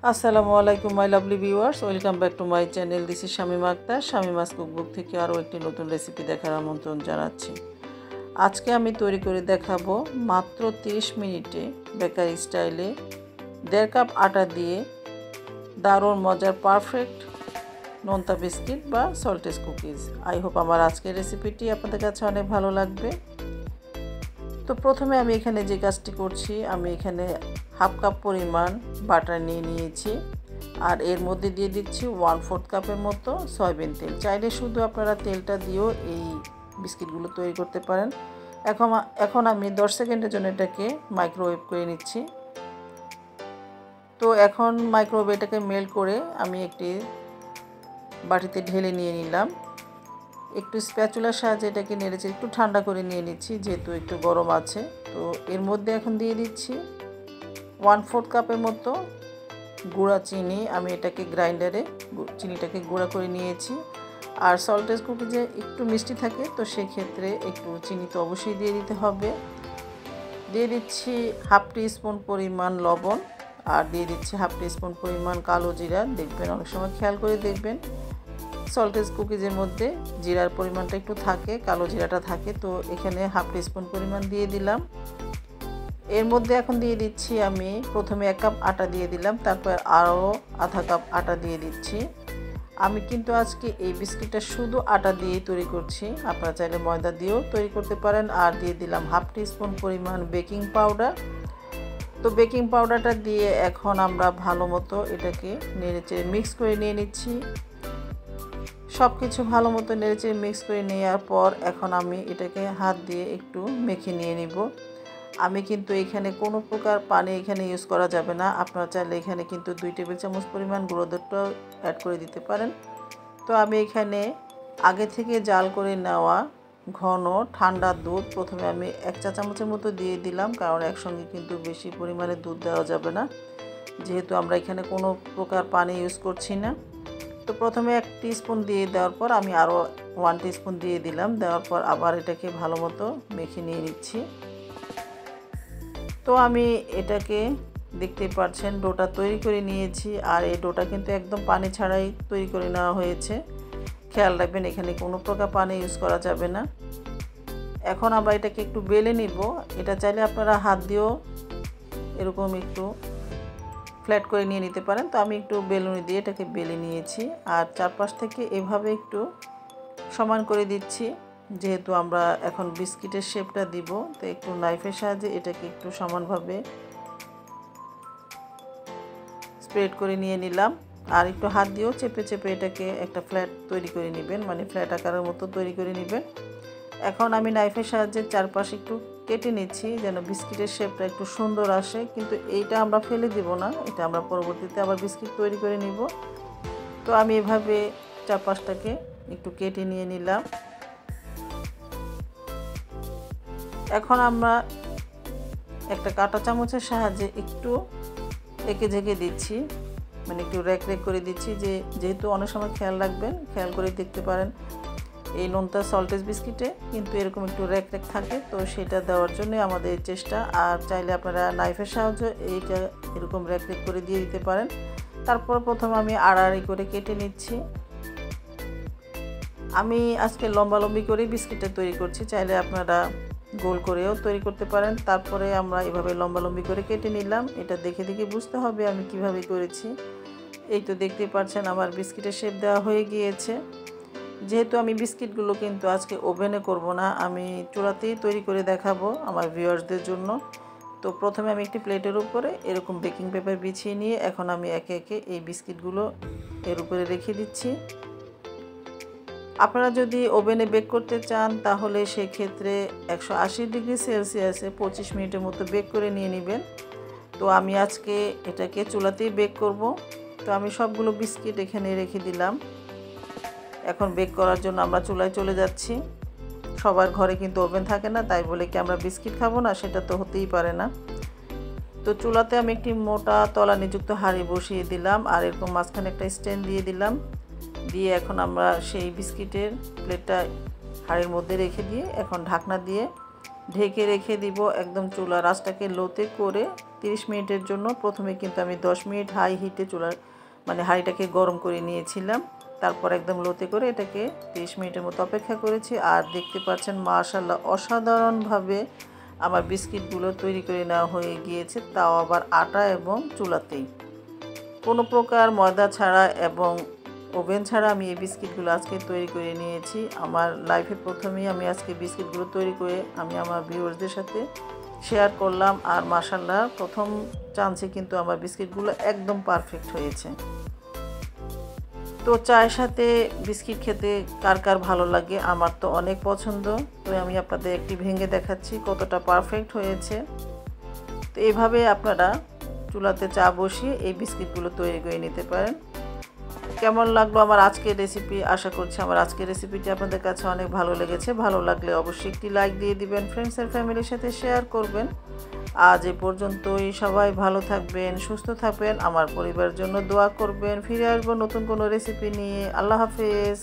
আসসালামু আলাইকুম my lovely viewers, welcome back to my channel. This is Shamima Akhtar. Shamima's cookbook থেকে আরও একটি নতুন রেসিপি দেখার আমন্ত্রণ জানাচ্ছি। আজকে আমি তৈরি করে দেখাবো মাত্র 30 মিনিটে বেকারি স্টাইলে 1.5 কাপ আটা দিয়ে দারুণ মজার পারফেক্ট নোনতা বিস্কিট বা সল্টেজ কুকিজ। আই হোপ আমার আজকের রেসিপিটি আপনাদের কাছে অনেক ভালো লাগবে। তো প্রথমে আমি এখানে যে কাজটি করছি, আমি এখানে হাফ কাপ পরিমাণ বাটার নিয়ে নিয়েছি আর এর মধ্যে দিয়ে দিচ্ছি 1/4 কাপের মতো সয়াবিন তেল। চাইলে শুধু আপনারা তেলটা দিয়েও এই বিস্কিটগুলো তৈরি করতে পারেন। এখন আমি 10 সেকেন্ডের জন্য এটাকে মাইক্রোওয়েভ করে নিচ্ছি। তো এখন মাইক্রোওয়েভ এটাকে মেল্ট করে আমি একটি বাটিতে ঢেলে নিয়ে নিলাম। একটু স্প্যাচুলার সাহায্যে এটাকে নেড়েছে একটু ঠান্ডা করে নিয়ে নিচ্ছি, যেহেতু একটু গরম আছে। তো এর মধ্যে এখন দিয়ে দিচ্ছি 1/4 কাপের মতো গুঁড়া চিনি। আমি এটাকে গ্রাইন্ডারে চিনিটাকে গুঁড়া করে নিয়েছি। আর সল্টেজ কুকিজে একটু মিষ্টি থাকে, তো সেক্ষেত্রে একটু চিনি তো অবশ্যই দিয়ে দিতে হবে। দিয়ে দিচ্ছি হাফ টিস্পুন পরিমাণ লবণ আর দিয়ে দিচ্ছি হাফ টিস্পুন পরিমাণ কালো জিরা। দেখবেন অনেক সময় খেয়াল করে দেখবেন সল্টেজ কুকিজের মধ্যে জিরার পরিমাণটা একটু থাকে, কালো জিরাটা থাকে। তো এখানে হাফ টিস্পুন পরিমাণ দিয়ে দিলাম। এর মধ্যে এখন দিয়ে দিচ্ছি আমি প্রথমে 1 কাপ আটা দিয়ে দিলাম, তারপর আরও আধা কাপ আটা দিয়ে দিচ্ছি। আমি কিন্তু আজকে এই বিস্কিটটা শুধু আটা দিয়েই তৈরি করছি, আপনারা চাইলে ময়দা দিয়েও তৈরি করতে পারেন। আর দিয়ে দিলাম হাফ টিস্পুন পরিমাণ বেকিং পাউডার। তো বেকিং পাউডারটা দিয়ে এখন আমরা ভালো মতো এটাকে নেড়েচেড়ে মিক্স করে নিয়ে নিচ্ছি। সব কিছু ভালো মতো নেড়েচেড়ে মিক্স করে নেওয়ার পর এখন আমি এটাকে হাত দিয়ে একটু মেখে নিয়ে নিব। আমি কিন্তু এখানে কোনো প্রকার পানি এখানে ইউজ করা যাবে না। আপনারা চাইলে এখানে কিন্তু 2 টেবিল চামচ পরিমাণ গুঁড়ো দুধটাও অ্যাড করে দিতে পারেন। তো আমি এখানে আগে থেকে জাল করে নেওয়া ঘন ঠান্ডা দুধ প্রথমে আমি 1 চা চামচের মতো দিয়ে দিলাম, কারণ একসঙ্গে কিন্তু বেশি পরিমাণে দুধ দেওয়া যাবে না, যেহেতু আমরা এখানে কোনো প্রকার পানি ইউজ করছি না। তো প্রথমে 1 টিস্পুন দিয়ে দেওয়ার পর আমি আরও 1 টিস্পুন দিয়ে দিলাম। দেওয়ার পর আবার এটাকে ভালো মতো মেখে নিয়ে নিচ্ছি। তো আমি এটাকে দেখতে পাচ্ছেন ডোটা তৈরি করে নিয়েছি। আর এই ডোটা কিন্তু একদম পানি ছাড়াই তৈরি করে নেওয়া হয়েছে। খেয়াল রাখবেন এখানে কোনো প্রকার পানি ইউজ করা যাবে না। এখন আমরা এটাকে একটু বেলে নিব। এটা চাইলে আপনারা হাত দিয়েও এরকম একটু ফ্ল্যাট করে নিয়ে নিতে পারেন। তো আমি একটু বেলুনি দিয়ে এটাকে বেলে নিয়েছি আর চারপাশ থেকে এভাবে একটু সমান করে দিচ্ছি, যেহেতু আমরা এখন বিস্কিটের শেপটা দিব। তো একটু নাইফের সাহায্যে এটাকে একটু সমানভাবে স্প্রেড করে নিয়ে নিলাম। আর একটু হাত দিয়েও চেপে চেপে এটাকে একটা ফ্ল্যাট তৈরি করে নেবেন, মানে ফ্ল্যাট আকারের মতো তৈরি করে নেবেন। এখন আমি নাইফের সাহায্যে চারপাশে একটু কেটে নিচ্ছি, যেন বিস্কিটের শেপটা একটু সুন্দর আসে। কিন্তু এইটা আমরা ফেলে দিব না, এটা আমরা পরবর্তীতে আবার বিস্কিট তৈরি করে নিব। তো আমি এভাবে চারপাশটাকে একটু কেটে নিয়ে নিলাম। এখন আমরা একটা কাঁটা চামচের সাহায্যে একটু এঁকে ঝেঁকে দিচ্ছি, মানে একটু র্যাক করে দিচ্ছি। যেহেতু অনেক সময় খেয়াল রাখবেন, খেয়াল করে দেখতে পারেন এই নোনতা সল্টেজ বিস্কিটে কিন্তু এরকম একটু র্যাক থাকে, তো সেটা দেওয়ার জন্য আমাদের চেষ্টা। আর চাইলে আপনারা নাইফের সাহায্যে এইটা এরকম র্যাক করে দিয়ে দিতে পারেন। তারপর প্রথমে আমি আড়াআড়ি করে কেটে নিচ্ছি। আমি আজকে লম্বালম্বি করে বিস্কিটটা তৈরি করছি, চাইলে আপনারা গোল করেও তৈরি করতে পারেন। তারপরে আমরা এভাবে লম্বালম্বি করে কেটে নিলাম। এটা দেখে দেখে বুঝতে হবে আমি কিভাবে করেছি। এই তো দেখতে পাচ্ছেন আমার বিস্কিটের শেপ দেওয়া হয়ে গিয়েছে। যেহেতু আমি বিস্কিটগুলো কিন্তু আজকে ওভেনে করব না, আমি চুলাতেই তৈরি করে দেখাবো আমার ভিউয়ার্সদের জন্য। তো প্রথমে আমি একটি প্লেটের উপরে এরকম বেকিং পেপার বিছিয়ে নিয়ে এখন আমি একে একে এই বিস্কিটগুলো এর উপরে রেখে দিচ্ছি। আপনারা যদি ওভেনে বেক করতে চান তাহলে সেক্ষেত্রে 180 ডিগ্রি সেলসিয়াসে 25 মিনিটের মতো বেক করে নিয়ে নেবেন। তো আমি আজকে এটাকে চুলাতেই বেক করব। তো আমি সবগুলো বিস্কিট এখানে রেখে দিলাম। এখন বেক করার জন্য আমরা চুলায় চলে যাচ্ছি। সবার ঘরে কিন্তু ওভেন থাকে না, তাই বলে কি আমরা বিস্কিট খাবো না, সেটা তো হতেই পারে না। তো চুলাতে আমি একটি মোটা তলানিযুক্ত হাঁড়ি বসিয়ে দিলাম আর এরকম মাঝখানে একটা স্ট্যান্ড দিয়ে দিলাম। দিয়ে এখন আমরা সেই বিস্কিটের প্লেটটা হাঁড়ির মধ্যে রেখে দিয়ে এখন ঢাকনা দিয়ে ঢেকে রেখে দিব। একদম চুলার আঁচটাকে লোতে করে 30 মিনিটের জন্য প্রথমে কিন্তু আমি 10 মিনিট হাই হিটে হাঁড়িটাকে গরম করে নিয়েছিলাম। তারপর একদম লোতে করে এটাকে 30 মিনিটের মতো অপেক্ষা করেছি। আর দেখতে পাচ্ছেন মাশাআল্লাহ অসাধারণভাবে আমার বিস্কিটগুলো তৈরি করে নেওয়া হয়ে গিয়েছে, তাও আবার আটা এবং চুলাতেই। কোনো প্রকার ময়দা ছাড়া এবং ওভেন ছাড়া আমি এই বিস্কিটগুলো আজকে তৈরি করে নিয়েছি। আমার লাইফে প্রথমেই আমি আজকে বিস্কিটগুলো তৈরি করে আমি আমার ভিউয়ার্সদের সাথে শেয়ার করলাম। আর মাশাআল্লাহ প্রথম চান্সে কিন্তু আমার বিস্কিটগুলো একদম পারফেক্ট হয়েছে। তো চায়ের সাথে বিস্কিট খেতে কার কার ভালো লাগে, আমার তো অনেক পছন্দ। তো আমি আপনাদের একটি ভেঙে দেখাচ্ছি কতটা পারফেক্ট হয়েছে। তো এইভাবে আপনারা চুলাতে চা বসিয়ে এই বিস্কিটগুলো তৈরি করে নিতে পারেন। কেমন লাগলো আমার আজকের রেসিপি? আশা করছি আমার আজকের রেসিপিটি আপনাদের কাছে অনেক ভালো লেগেছে। ভালো লাগলে অবশ্যই একটি লাইক দিয়ে দিবেন, ফ্রেন্ডস আর ফ্যামিলির সাথে শেয়ার করবেন। আজ এ পর্যন্তই। সবাই ভালো থাকবেন, সুস্থ থাকবেন, আমার পরিবারের জন্য দোয়া করবেন। ফিরে আসবো নতুন কোনো রেসিপি নিয়ে। আল্লাহ হাফেজ।